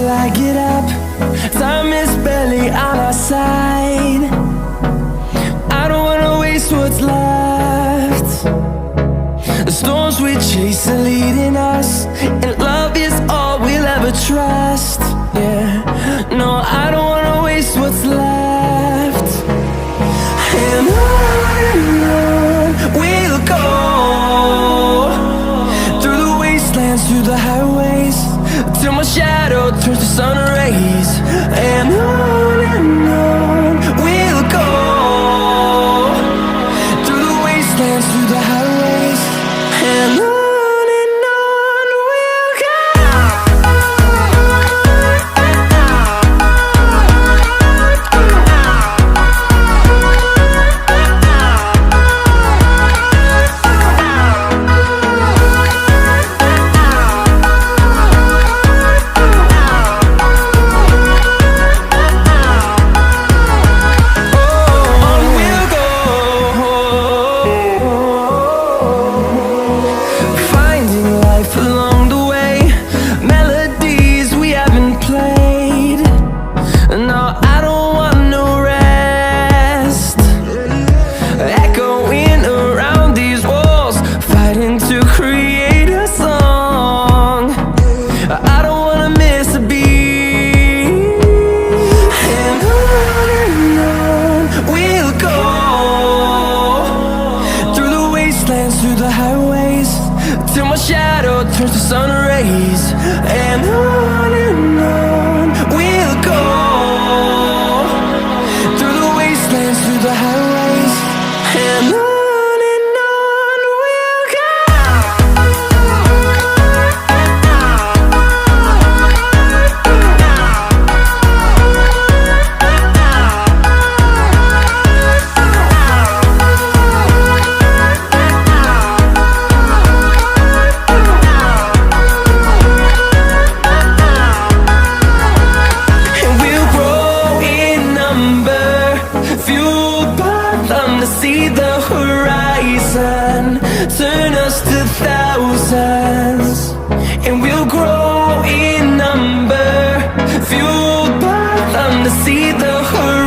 I get up. Time is barely on our side. I don't wanna waste what's left. The storms we chase are leading us, and love is all we'll ever trust. Yeah, no, I don't wanna waste what's left. And on we'll go, through the wastelands, through the highways, till my shadow turns to sun rays. And on we'll go, through the wastelands, through the highways, and on we'll go. Through the highways, till my shadow turns to sun rays. And on we'll go, through the wastelands, through the highways, and on we'll go. See the horizon turn us to thousands, and we'll grow in number, fueled by them to see the horizon.